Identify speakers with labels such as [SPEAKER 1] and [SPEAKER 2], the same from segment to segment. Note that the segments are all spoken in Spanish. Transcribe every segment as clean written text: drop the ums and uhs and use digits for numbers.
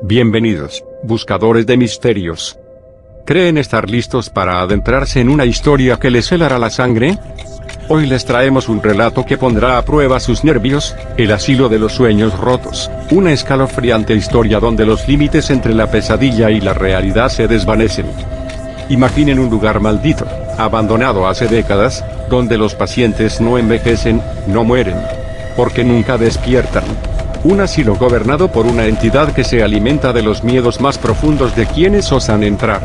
[SPEAKER 1] Bienvenidos, buscadores de misterios. ¿Creen estar listos para adentrarse en una historia que les helará la sangre? Hoy les traemos un relato que pondrá a prueba sus nervios, El asilo de los sueños rotos, una escalofriante historia donde los límites entre la pesadilla y la realidad se desvanecen. Imaginen un lugar maldito, abandonado hace décadas, donde los pacientes no envejecen, no mueren, porque nunca despiertan. Un asilo gobernado por una entidad que se alimenta de los miedos más profundos de quienes osan entrar.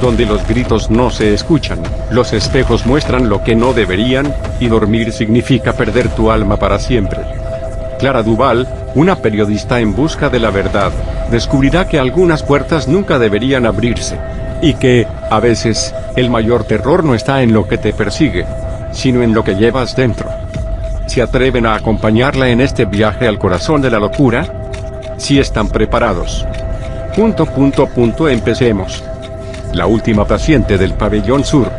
[SPEAKER 1] Donde los gritos no se escuchan, los espejos muestran lo que no deberían, y dormir significa perder tu alma para siempre. Clara Duval, una periodista en busca de la verdad, descubrirá que algunas puertas nunca deberían abrirse. Y que, a veces, el mayor terror no está en lo que te persigue, sino en lo que llevas dentro. ¿Se atreven a acompañarla en este viaje al corazón de la locura? Si están preparados. Empecemos. La última paciente del pabellón sur.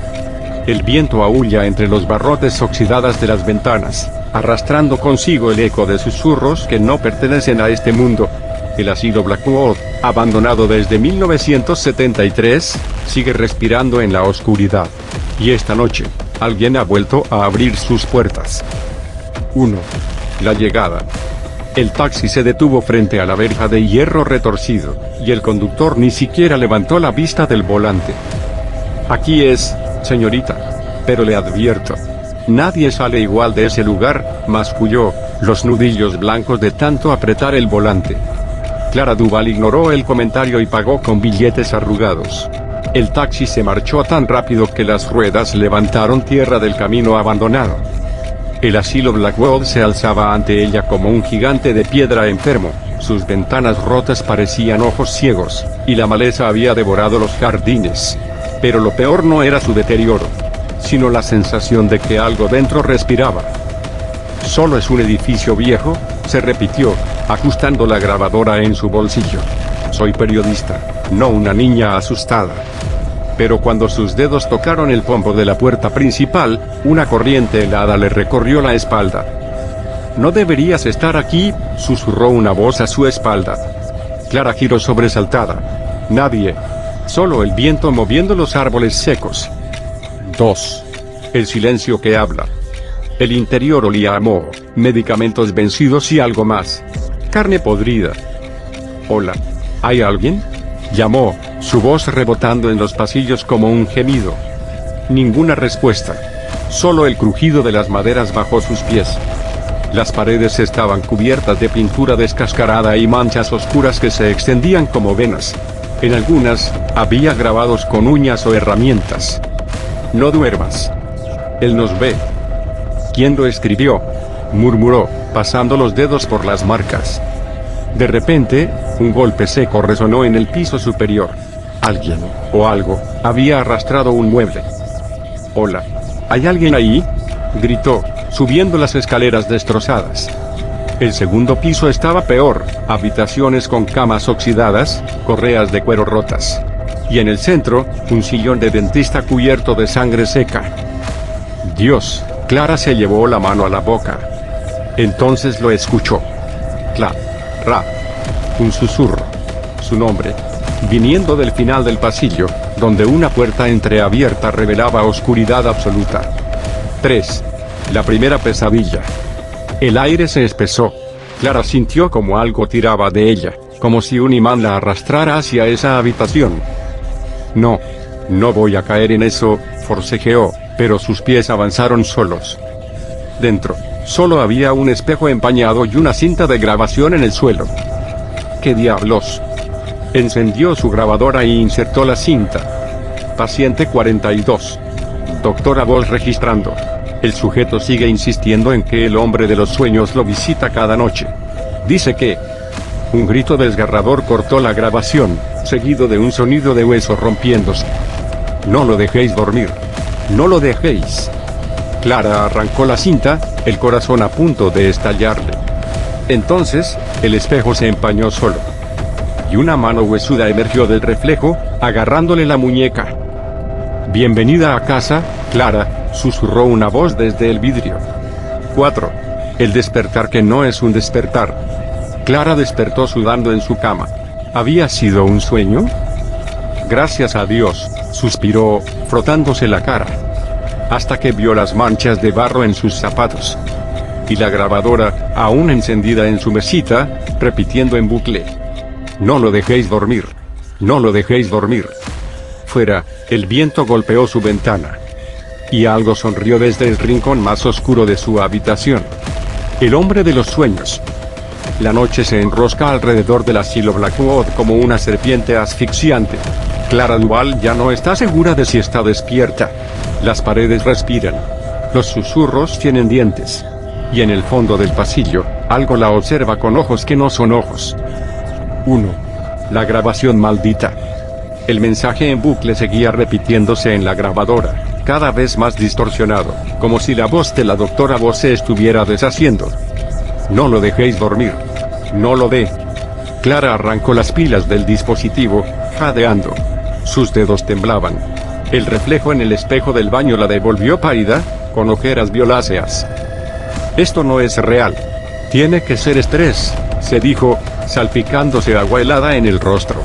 [SPEAKER 1] El viento aúlla entre los barrotes oxidadas de las ventanas, arrastrando consigo el eco de susurros que no pertenecen a este mundo. El asilo Blackwood, abandonado desde 1973, sigue respirando en la oscuridad. Y esta noche, alguien ha vuelto a abrir sus puertas. 1. La llegada. El taxi se detuvo frente a la verja de hierro retorcido, y el conductor ni siquiera levantó la vista del volante. Aquí es, señorita. Pero le advierto. Nadie sale igual de ese lugar, masculló, los nudillos blancos de tanto apretar el volante. Clara Duval ignoró el comentario y pagó con billetes arrugados. El taxi se marchó tan rápido que las ruedas levantaron tierra del camino abandonado. El asilo Blackwood se alzaba ante ella como un gigante de piedra enfermo, sus ventanas rotas parecían ojos ciegos, y la maleza había devorado los jardines. Pero lo peor no era su deterioro, sino la sensación de que algo dentro respiraba. ¿Solo es un edificio viejo?, se repitió, ajustando la grabadora en su bolsillo. Soy periodista, no una niña asustada. Pero cuando sus dedos tocaron el pombo de la puerta principal, una corriente helada le recorrió la espalda. «No deberías estar aquí», susurró una voz a su espalda. Clara giró sobresaltada. Nadie. Solo el viento moviendo los árboles secos. 2. El silencio que habla. El interior olía a moho, medicamentos vencidos y algo más. Carne podrida. «Hola. ¿Hay alguien?», llamó, su voz rebotando en los pasillos como un gemido. Ninguna respuesta. Solo el crujido de las maderas bajo sus pies. Las paredes estaban cubiertas de pintura descascarada y manchas oscuras que se extendían como venas. En algunas, había grabados con uñas o herramientas. «No duermas. Él nos ve». «¿Quién lo escribió?», murmuró, pasando los dedos por las marcas. De repente, un golpe seco resonó en el piso superior. Alguien, o algo, había arrastrado un mueble. «Hola. ¿Hay alguien ahí?», gritó, subiendo las escaleras destrozadas. El segundo piso estaba peor, habitaciones con camas oxidadas, correas de cuero rotas. Y en el centro, un sillón de dentista cubierto de sangre seca. «Dios», Clara se llevó la mano a la boca. Entonces lo escuchó. Ra. Un susurro. Su nombre. Viniendo del final del pasillo, donde una puerta entreabierta revelaba oscuridad absoluta. 3. La primera pesadilla. El aire se espesó. Clara sintió como algo tiraba de ella, como si un imán la arrastrara hacia esa habitación. No voy a caer en eso, forcejeó, pero sus pies avanzaron solos. Dentro, solo había un espejo empañado y una cinta de grabación en el suelo. ¿Qué diablos? Encendió su grabadora e insertó la cinta. Paciente 42. Doctora Voz registrando. El sujeto sigue insistiendo en que el hombre de los sueños lo visita cada noche. Dice que... Un grito desgarrador cortó la grabación, seguido de un sonido de huesos rompiéndose. «No lo dejéis dormir. No lo dejéis». Clara arrancó la cinta, el corazón a punto de estallarle. Entonces, el espejo se empañó solo. Y una mano huesuda emergió del reflejo, agarrándole la muñeca. «Bienvenida a casa, Clara», susurró una voz desde el vidrio. 4. El despertar que no es un despertar. Clara despertó sudando en su cama. ¿Había sido un sueño? Gracias a Dios, suspiró, frotándose la cara. Hasta que vio las manchas de barro en sus zapatos. Y la grabadora, aún encendida en su mesita, repitiendo en bucle. No lo dejéis dormir. No lo dejéis dormir. Fuera, el viento golpeó su ventana. Y algo sonrió desde el rincón más oscuro de su habitación. El hombre de los sueños. La noche se enrosca alrededor del asilo Blackwood como una serpiente asfixiante. Clara Duval ya no está segura de si está despierta. Las paredes respiran. Los susurros tienen dientes. Y en el fondo del pasillo, algo la observa con ojos que no son ojos. 1. La grabación maldita. El mensaje en bucle seguía repitiéndose en la grabadora, cada vez más distorsionado, como si la voz de la doctora Voss se estuviera deshaciendo. No lo dejéis dormir. No lo dé. Clara arrancó las pilas del dispositivo, jadeando. Sus dedos temblaban. El reflejo en el espejo del baño la devolvió pálida, con ojeras violáceas. Esto no es real. Tiene que ser estrés, se dijo, salpicándose agua helada en el rostro.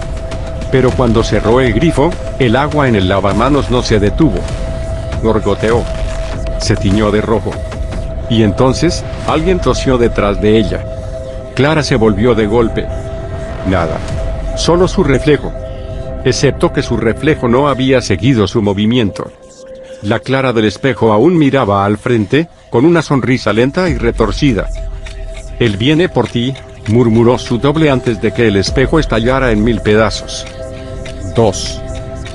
[SPEAKER 1] Pero cuando cerró el grifo, el agua en el lavamanos no se detuvo. Gorgoteó. Se tiñó de rojo. Y entonces, alguien tosió detrás de ella. Clara se volvió de golpe. Nada. Solo su reflejo. Excepto que su reflejo no había seguido su movimiento. La Clara del espejo aún miraba al frente, con una sonrisa lenta y retorcida. Él viene por ti, murmuró su doble antes de que el espejo estallara en 1000 pedazos. 2.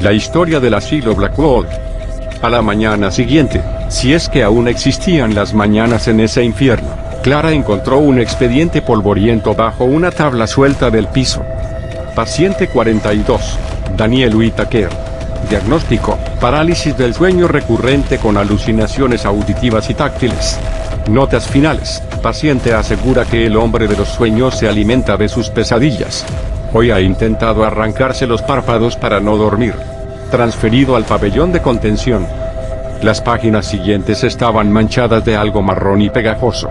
[SPEAKER 1] La historia del asilo Blackwood. A la mañana siguiente, si es que aún existían las mañanas en ese infierno, Clara encontró un expediente polvoriento bajo una tabla suelta del piso. Paciente 42, Daniel Whittaker. Diagnóstico: parálisis del sueño recurrente con alucinaciones auditivas y táctiles. Notas finales: paciente asegura que el hombre de los sueños se alimenta de sus pesadillas. Hoy ha intentado arrancarse los párpados para no dormir. Transferido al pabellón de contención. Las páginas siguientes estaban manchadas de algo marrón y pegajoso.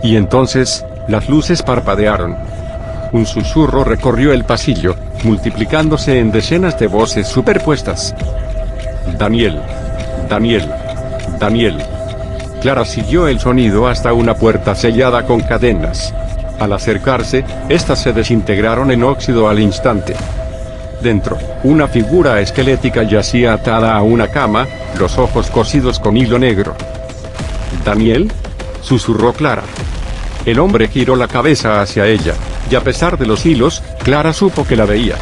[SPEAKER 1] Y entonces, las luces parpadearon. Un susurro recorrió el pasillo, multiplicándose en decenas de voces superpuestas. Daniel. Daniel. Daniel. Clara siguió el sonido hasta una puerta sellada con cadenas. Al acercarse, estas se desintegraron en óxido al instante. Dentro, una figura esquelética yacía atada a una cama, los ojos cosidos con hilo negro. ¿Daniel?, susurró Clara. El hombre giró la cabeza hacia ella, y a pesar de los hilos, Clara supo que la veía.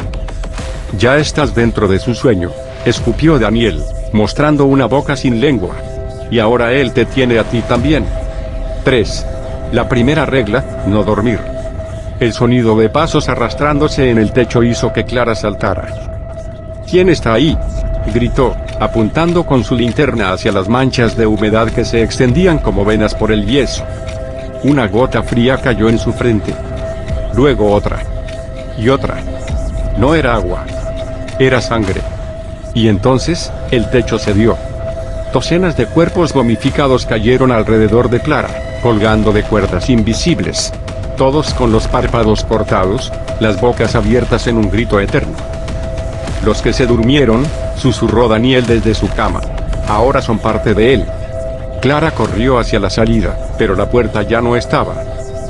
[SPEAKER 1] Ya estás dentro de su sueño, escupió Daniel, mostrando una boca sin lengua. Y ahora él te tiene a ti también. 3. La primera regla: no dormir. El sonido de pasos arrastrándose en el techo hizo que Clara saltara. ¿Quién está ahí?, gritó, apuntando con su linterna hacia las manchas de humedad que se extendían como venas por el yeso. Una gota fría cayó en su frente. Luego otra. Y otra. No era agua. Era sangre. Y entonces, el techo cedió. Docenas de cuerpos momificados cayeron alrededor de Clara, colgando de cuerdas invisibles. Todos con los párpados cortados, las bocas abiertas en un grito eterno. Los que se durmieron, susurró Daniel desde su cama. Ahora son parte de él. Clara corrió hacia la salida, pero la puerta ya no estaba.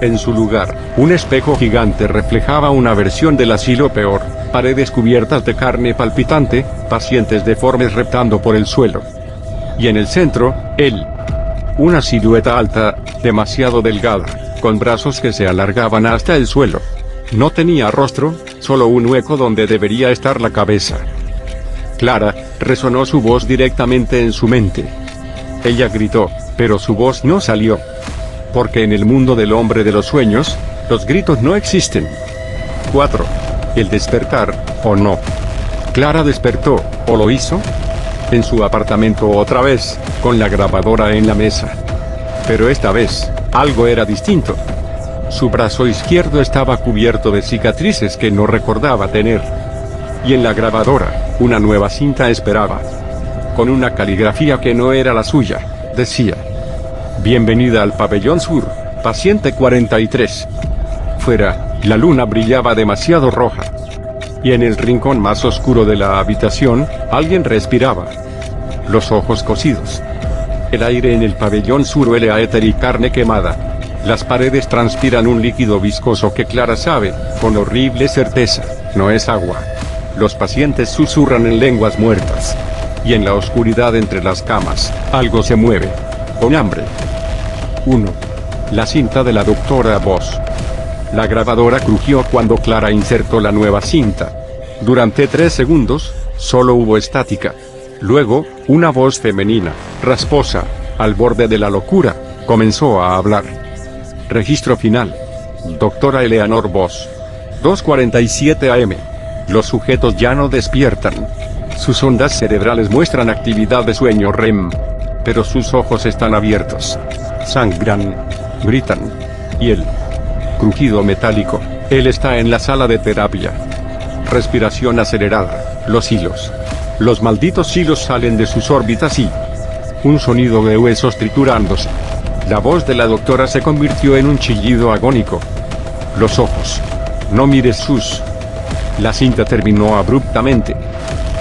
[SPEAKER 1] En su lugar, un espejo gigante reflejaba una versión del asilo peor, paredes cubiertas de carne palpitante, pacientes deformes reptando por el suelo. Y en el centro, él. Una silueta alta, demasiado delgada, con brazos que se alargaban hasta el suelo. No tenía rostro, solo un hueco donde debería estar la cabeza. Clara, resonó su voz directamente en su mente. Ella gritó, pero su voz no salió. Porque en el mundo del hombre de los sueños, los gritos no existen. 4. El despertar, o no. Clara despertó, ¿o lo hizo? En su apartamento otra vez, con la grabadora en la mesa. Pero esta vez, algo era distinto. Su brazo izquierdo estaba cubierto de cicatrices que no recordaba tener. Y en la grabadora, una nueva cinta esperaba. Con una caligrafía que no era la suya, decía: Bienvenida al pabellón sur, paciente 43. Fuera, la luna brillaba demasiado roja. y en el rincón más oscuro de la habitación, alguien respiraba. Los ojos cosidos. El aire en el pabellón sur huele a éter y carne quemada. Las paredes transpiran un líquido viscoso que Clara sabe, con horrible certeza, no es agua. Los pacientes susurran en lenguas muertas. Y en la oscuridad entre las camas, algo se mueve. Con hambre. 1. La cinta de la doctora Voss. La grabadora crujió cuando Clara insertó la nueva cinta. Durante 3 segundos, solo hubo estática. Luego, una voz femenina, rasposa, al borde de la locura, comenzó a hablar. Registro final. Doctora Eleanor Voss. 2:47 am. Los sujetos ya no despiertan. Sus ondas cerebrales muestran actividad de sueño REM. Pero sus ojos están abiertos. Sangran. Gritan. Y el crujido metálico. Él está en la sala de terapia. Respiración acelerada. Los hilos. Los malditos hilos salen de sus órbitas y un sonido de huesos triturándose. La voz de la doctora se convirtió en un chillido agónico. Los ojos. No mires sus. La cinta terminó abruptamente.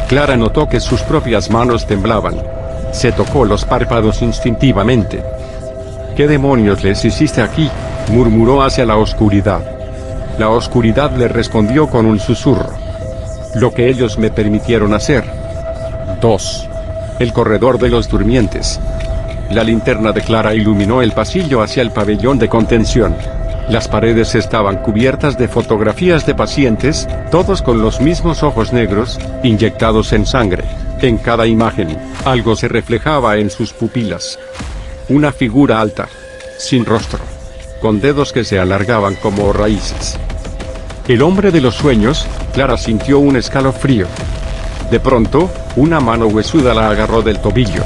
[SPEAKER 1] Clara notó que sus propias manos temblaban. Se tocó los párpados instintivamente. ¿Qué demonios les hiciste aquí?, murmuró hacia la oscuridad. La oscuridad le respondió con un susurro. Lo que ellos me permitieron hacer. 2. El corredor de los durmientes. La linterna de Clara iluminó el pasillo hacia el pabellón de contención. Las paredes estaban cubiertas de fotografías de pacientes, todos con los mismos ojos negros, inyectados en sangre. En cada imagen, algo se reflejaba en sus pupilas. Una figura alta, sin rostro, con dedos que se alargaban como raíces. El hombre de los sueños. Clara sintió un escalofrío. De pronto, una mano huesuda la agarró del tobillo.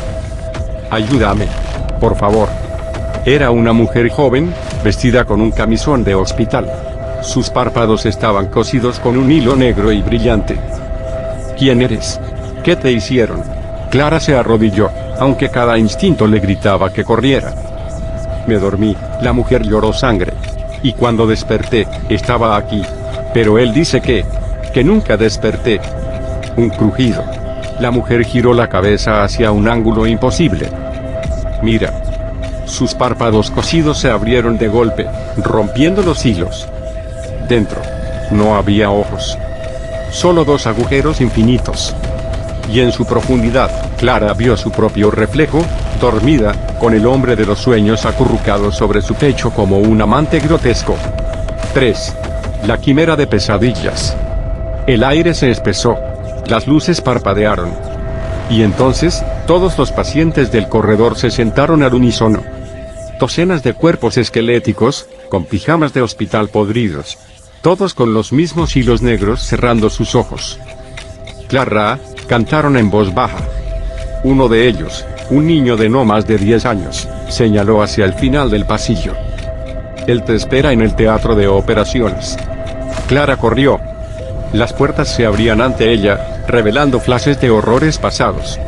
[SPEAKER 1] Ayúdame, por favor. Era una mujer joven, vestida con un camisón de hospital. Sus párpados estaban cosidos con un hilo negro y brillante. ¿Quién eres? ¿Qué te hicieron? Clara se arrodilló, aunque cada instinto le gritaba que corriera. Me dormí, la mujer lloró sangre. Y cuando desperté, estaba aquí. Pero él dice que nunca desperté. Un crujido. La mujer giró la cabeza hacia un ángulo imposible. Mira. Sus párpados cosidos se abrieron de golpe, rompiendo los hilos. Dentro, no había ojos. Solo 2 agujeros infinitos. Y en su profundidad, Clara vio su propio reflejo, dormida, con el hombre de los sueños acurrucado sobre su pecho como un amante grotesco. 3. La quimera de pesadillas. El aire se espesó. Las luces parpadearon. Y entonces, todos los pacientes del corredor se sentaron al unísono. Docenas de cuerpos esqueléticos, con pijamas de hospital podridos. Todos con los mismos hilos negros cerrando sus ojos. Clara, cantaron en voz baja. Uno de ellos, un niño de no más de 10 años, señaló hacia el final del pasillo. Él te espera en el teatro de operaciones. Clara corrió. Las puertas se abrían ante ella, revelando flashes de horrores pasados.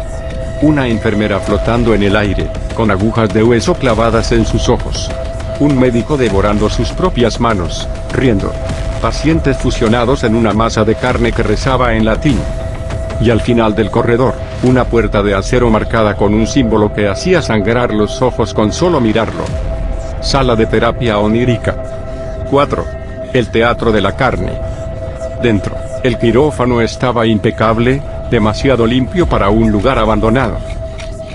[SPEAKER 1] Una enfermera flotando en el aire, con agujas de hueso clavadas en sus ojos. Un médico devorando sus propias manos, riendo. Pacientes fusionados en una masa de carne que rezaba en latín. Y al final del corredor, una puerta de acero marcada con un símbolo que hacía sangrar los ojos con solo mirarlo. Sala de terapia onírica. 4. El teatro de la carne. Dentro, el quirófano estaba impecable, demasiado limpio para un lugar abandonado.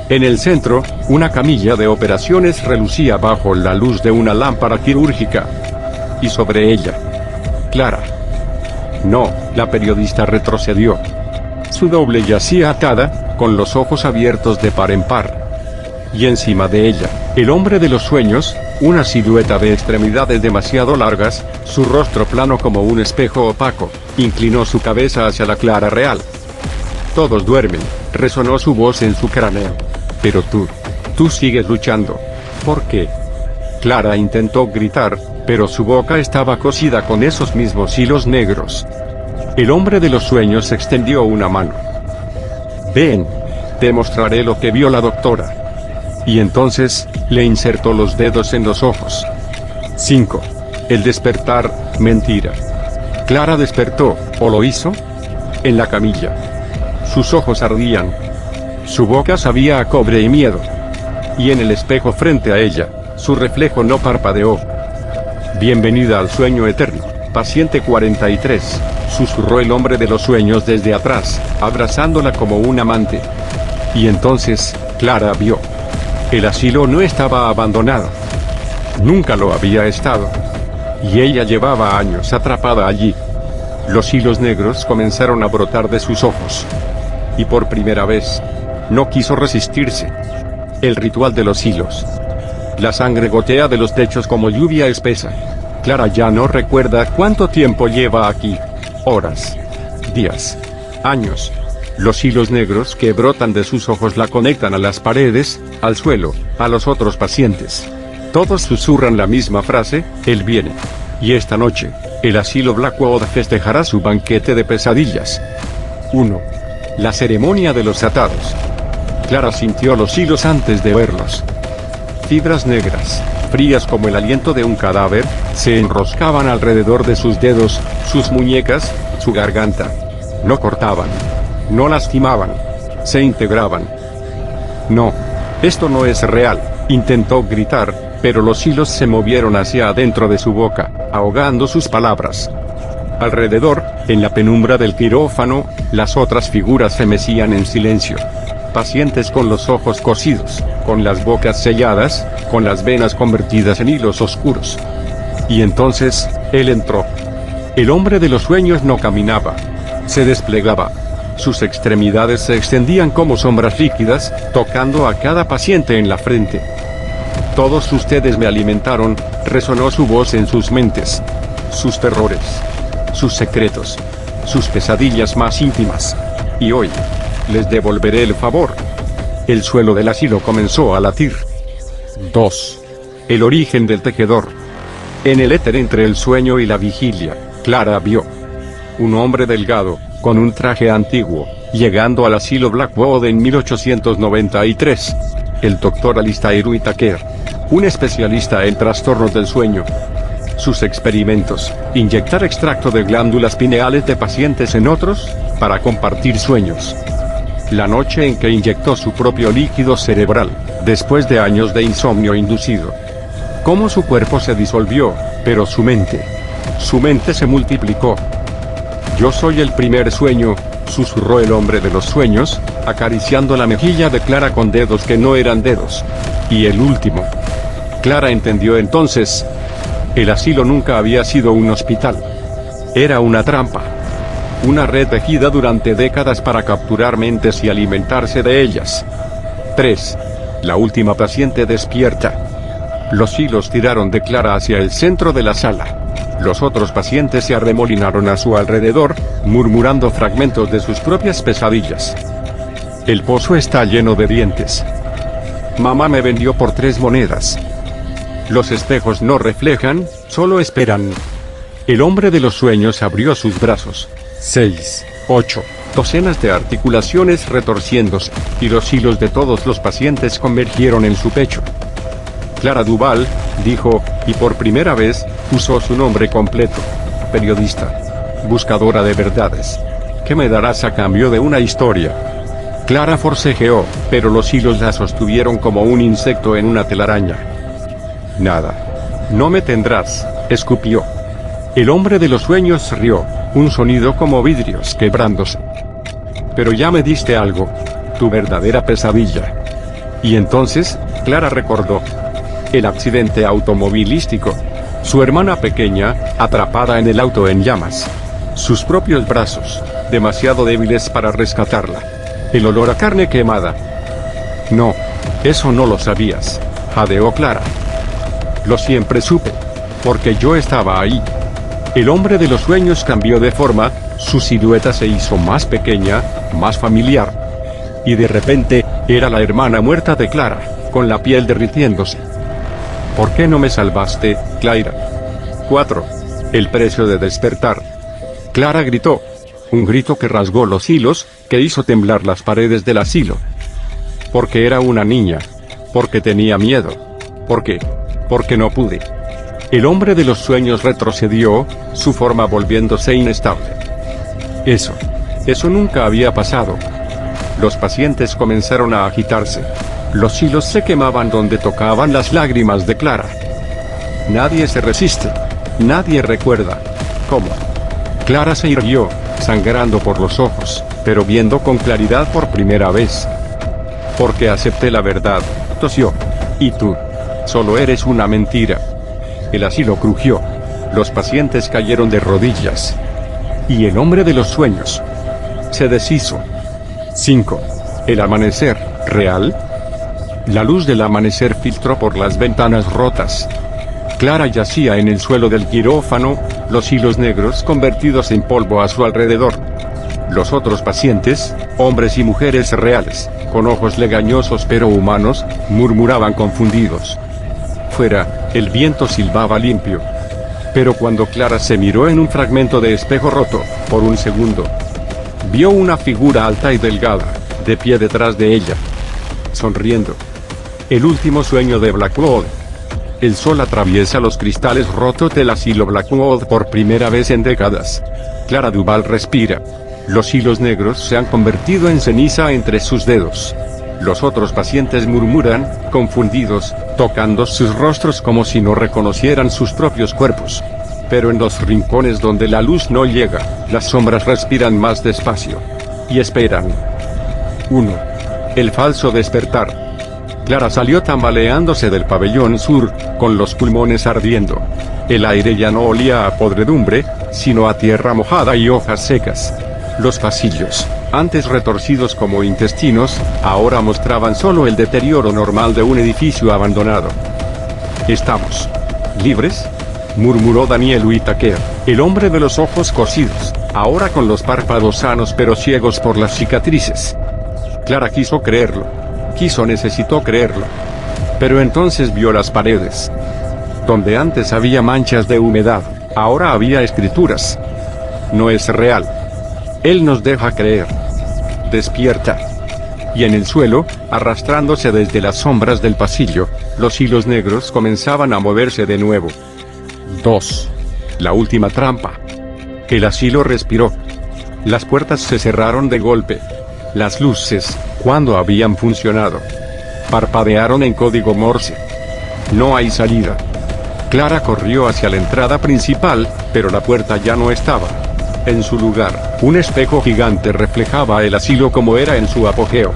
[SPEAKER 1] En el centro, una camilla de operaciones relucía bajo la luz de una lámpara quirúrgica. Y sobre ella, Clara. No, la periodista retrocedió. Su doble yacía atada, con los ojos abiertos de par en par. Y encima de ella, el hombre de los sueños, una silueta de extremidades demasiado largas, su rostro plano como un espejo opaco, inclinó su cabeza hacia la Clara real. Todos duermen, resonó su voz en su cráneo. Pero tú sigues luchando. ¿Por qué? Clara intentó gritar, pero su boca estaba cosida con esos mismos hilos negros. El hombre de los sueños extendió una mano. Ven, te mostraré lo que vio la doctora. Y entonces, le insertó los dedos en los ojos. 5. El despertar, mentira. Clara despertó, ¿o lo hizo? En la camilla. Sus ojos ardían. Su boca sabía a cobre y miedo. Y en el espejo frente a ella, su reflejo no parpadeó. Bienvenida al sueño eterno, paciente 43, susurró el hombre de los sueños desde atrás, abrazándola como un amante. Y entonces, Clara vio. El asilo no estaba abandonado. Nunca lo había estado. Y ella llevaba años atrapada allí. Los hilos negros comenzaron a brotar de sus ojos. Y por primera vez, no quiso resistirse. El ritual de los hilos. La sangre gotea de los techos como lluvia espesa. Clara ya no recuerda cuánto tiempo lleva aquí. Horas, días, años. Los hilos negros que brotan de sus ojos la conectan a las paredes, al suelo, a los otros pacientes. Todos susurran la misma frase: él viene. Y esta noche, el asilo Blackwood festejará su banquete de pesadillas. 1. La ceremonia de los atados. Clara sintió los hilos antes de verlos. Fibras negras, frías como el aliento de un cadáver, se enroscaban alrededor de sus dedos, sus muñecas, su garganta. No cortaban. No lastimaban. Se integraban. No. Esto no es real, intentó gritar, pero los hilos se movieron hacia adentro de su boca, ahogando sus palabras. Alrededor, en la penumbra del quirófano, las otras figuras se mecían en silencio. Pacientes con los ojos cosidos, con las bocas selladas, con las venas convertidas en hilos oscuros. Y entonces, él entró. El hombre de los sueños no caminaba. Se desplegaba. Sus extremidades se extendían como sombras líquidas, tocando a cada paciente en la frente. Todos ustedes me alimentaron, resonó su voz en sus mentes. Sus terrores. Sus secretos. Sus pesadillas más íntimas. Y hoy, les devolveré el favor. El suelo del asilo comenzó a latir. 2. El origen del tejedor. En el éter entre el sueño y la vigilia, Clara vio un hombre delgado, con un traje antiguo, llegando al asilo Blackwood en 1893. El doctor Alistair Whitaker, un especialista en trastornos del sueño. Sus experimentos: inyectar extracto de glándulas pineales de pacientes en otros, para compartir sueños. La noche en que inyectó su propio líquido cerebral, después de años de insomnio inducido. Cómo su cuerpo se disolvió, pero su mente se multiplicó. Yo soy el primer sueño, susurró el hombre de los sueños, acariciando la mejilla de Clara con dedos que no eran dedos. Y el último. Clara entendió entonces. El asilo nunca había sido un hospital. Era una trampa. Una red tejida durante décadas para capturar mentes y alimentarse de ellas. 3. La última paciente despierta. Los hilos tiraron de Clara hacia el centro de la sala. Los otros pacientes se arremolinaron a su alrededor, murmurando fragmentos de sus propias pesadillas. El pozo está lleno de dientes. Mamá me vendió por 3 monedas. Los espejos no reflejan, solo esperan. El hombre de los sueños abrió sus brazos. 6, 8, docenas de articulaciones retorciéndose, y los hilos de todos los pacientes convergieron en su pecho. Clara Duval, dijo, y por primera vez, usó su nombre completo. Periodista. Buscadora de verdades. ¿Qué me darás a cambio de una historia? Clara forcejeó, pero los hilos la sostuvieron como un insecto en una telaraña. Nada. No me tendrás, escupió. El hombre de los sueños rió, un sonido como vidrios quebrándose. Pero ya me diste algo. Tu verdadera pesadilla. Y entonces, Clara recordó. El accidente automovilístico. Su hermana pequeña, atrapada en el auto en llamas. Sus propios brazos, demasiado débiles para rescatarla. El olor a carne quemada. No, eso no lo sabías, jadeó Clara. Lo siempre supe, porque yo estaba ahí. El hombre de los sueños cambió de forma, su silueta se hizo más pequeña, más familiar. Y de repente, era la hermana muerta de Clara, con la piel derritiéndose. ¿Por qué no me salvaste, Clara? 4. El precio de despertar. Clara gritó. Un grito que rasgó los hilos, que hizo temblar las paredes del asilo. Porque era una niña. Porque tenía miedo. ¿Por qué? Porque no pude. El hombre de los sueños retrocedió, su forma volviéndose inestable. Eso nunca había pasado. Los pacientes comenzaron a agitarse. Los hilos se quemaban donde tocaban las lágrimas de Clara. Nadie se resiste. Nadie recuerda. ¿Cómo? Clara se irguió, sangrando por los ojos, pero viendo con claridad por primera vez. Porque acepté la verdad, tosió. Y tú. Solo eres una mentira. El asilo crujió. Los pacientes cayeron de rodillas. Y el hombre de los sueños se deshizo. 5. El amanecer, ¿real? La luz del amanecer filtró por las ventanas rotas. Clara yacía en el suelo del quirófano, los hilos negros convertidos en polvo a su alrededor. Los otros pacientes, hombres y mujeres reales, con ojos legañosos pero humanos, murmuraban confundidos. Fuera, el viento silbaba limpio. Pero cuando Clara se miró en un fragmento de espejo roto, por un segundo, vio una figura alta y delgada, de pie detrás de ella, sonriendo. El último sueño de Blackwood. El sol atraviesa los cristales rotos del asilo Blackwood por primera vez en décadas. Clara Duval respira. Los hilos negros se han convertido en ceniza entre sus dedos. Los otros pacientes murmuran, confundidos, tocando sus rostros como si no reconocieran sus propios cuerpos. Pero en los rincones donde la luz no llega, las sombras respiran más despacio. Y esperan. 1. El falso despertar. Clara salió tambaleándose del pabellón sur, con los pulmones ardiendo. El aire ya no olía a podredumbre, sino a tierra mojada y hojas secas. Los pasillos, antes retorcidos como intestinos, ahora mostraban solo el deterioro normal de un edificio abandonado. ¿Estamos libres?, murmuró Daniel Whittaker, el hombre de los ojos cosidos, ahora con los párpados sanos pero ciegos por las cicatrices. Clara quiso creerlo. Necesitó creerlo. Pero entonces vio las paredes. Donde antes había manchas de humedad, ahora había escrituras. No es real. Él nos deja creer. Despierta. Y en el suelo, arrastrándose desde las sombras del pasillo, los hilos negros comenzaban a moverse de nuevo. 2. La última trampa. El asilo respiró. Las puertas se cerraron de golpe. Las luces, cuando habían funcionado, parpadearon en código Morse. No hay salida. Clara corrió hacia la entrada principal, pero la puerta ya no estaba. En su lugar, un espejo gigante reflejaba el asilo como era en su apogeo.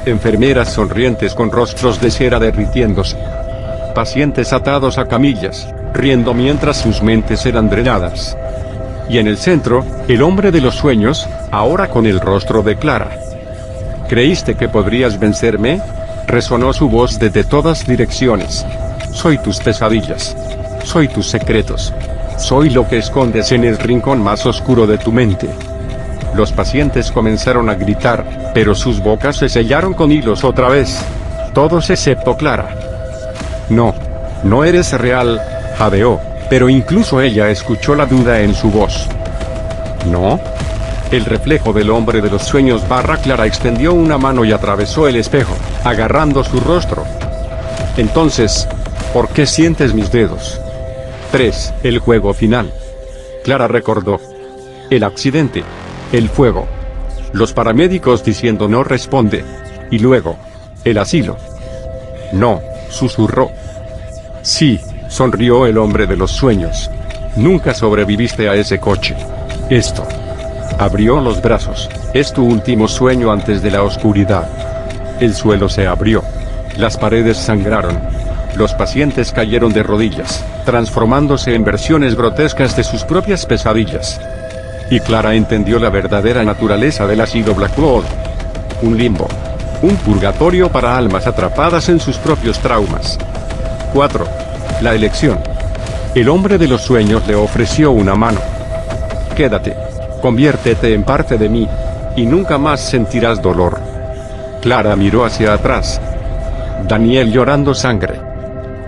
[SPEAKER 1] Enfermeras sonrientes con rostros de cera derritiéndose. Pacientes atados a camillas, riendo mientras sus mentes eran drenadas. Y en el centro, el hombre de los sueños, ahora con el rostro de Clara. ¿Creíste que podrías vencerme?, resonó su voz desde todas direcciones. Soy tus pesadillas. Soy tus secretos. Soy lo que escondes en el rincón más oscuro de tu mente. Los pacientes comenzaron a gritar, pero sus bocas se sellaron con hilos otra vez. Todos excepto Clara. No eres real, jadeó, pero incluso ella escuchó la duda en su voz. ¿No? El reflejo del hombre de los sueños / Clara extendió una mano y atravesó el espejo, agarrando su rostro. Entonces, ¿por qué sientes mis dedos? 3. El juego final. Clara recordó. El accidente. El fuego. Los paramédicos diciendo no responde. Y luego, el asilo. No, susurró. Sí, sonrió el hombre de los sueños. Nunca sobreviviste a ese coche. Esto. Abrió los brazos. Es tu último sueño antes de la oscuridad. El suelo se abrió. Las paredes sangraron. Los pacientes cayeron de rodillas, transformándose en versiones grotescas de sus propias pesadillas. Y Clara entendió la verdadera naturaleza del asilo Blackwood. Un limbo. Un purgatorio para almas atrapadas en sus propios traumas. 4. La elección. El hombre de los sueños le ofreció una mano. Quédate. Conviértete en parte de mí, y nunca más sentirás dolor. Clara miró hacia atrás. Daniel llorando sangre.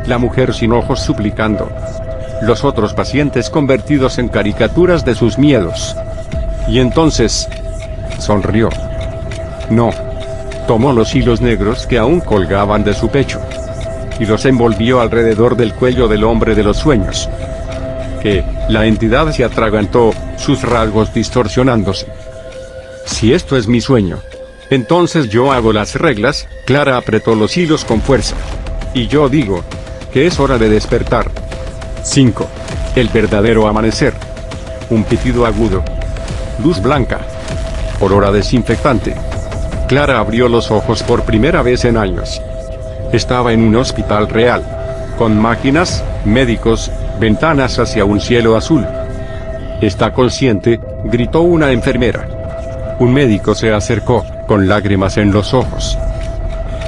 [SPEAKER 1] La mujer sin ojos suplicando. Los otros pacientes convertidos en caricaturas de sus miedos. Y entonces, sonrió. No. Tomó los hilos negros que aún colgaban de su pecho. y los envolvió alrededor del cuello del hombre de los sueños. Que la entidad se atragantó, sus rasgos distorsionándose. Si esto es mi sueño, entonces yo hago las reglas. Clara apretó los hilos con fuerza. Y yo digo que es hora de despertar. 5. El verdadero amanecer. Un pitido agudo. Luz blanca. Olor a desinfectante. Clara abrió los ojos por primera vez en años. Estaba en un hospital real, con máquinas, médicos, ventanas hacia un cielo azul. ¿Está consciente?, gritó una enfermera. Un médico se acercó, con lágrimas en los ojos.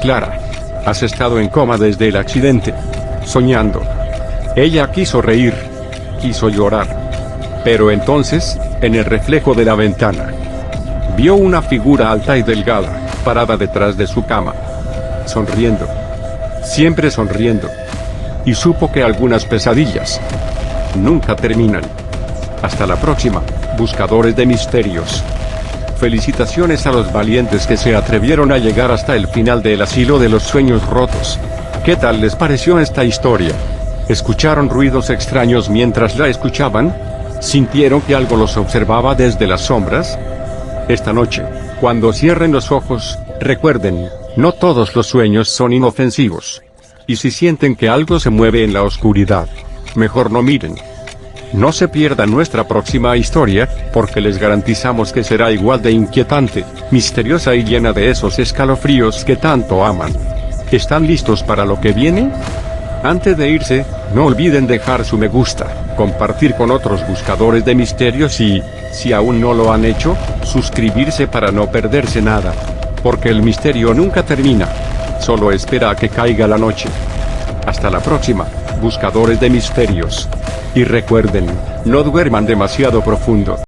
[SPEAKER 1] Clara, has estado en coma desde el accidente, soñando. Ella quiso reír, quiso llorar. Pero entonces, en el reflejo de la ventana, vio una figura alta y delgada, parada detrás de su cama, sonriendo. Siempre sonriendo. Y supo que algunas pesadillas nunca terminan. Hasta la próxima, buscadores de misterios. Felicitaciones a los valientes que se atrevieron a llegar hasta el final del asilo de los sueños rotos. ¿Qué tal les pareció esta historia? ¿Escucharon ruidos extraños mientras la escuchaban? ¿Sintieron que algo los observaba desde las sombras? Esta noche, cuando cierren los ojos, recuerden, no todos los sueños son inofensivos. Y si sienten que algo se mueve en la oscuridad, mejor no miren. No se pierdan nuestra próxima historia, porque les garantizamos que será igual de inquietante, misteriosa y llena de esos escalofríos que tanto aman. ¿Están listos para lo que viene? Antes de irse, no olviden dejar su me gusta, compartir con otros buscadores de misterios y, si aún no lo han hecho, suscribirse para no perderse nada. Porque el misterio nunca termina, solo espera a que caiga la noche. Hasta la próxima, buscadores de misterios. Y recuerden, no duerman demasiado profundo.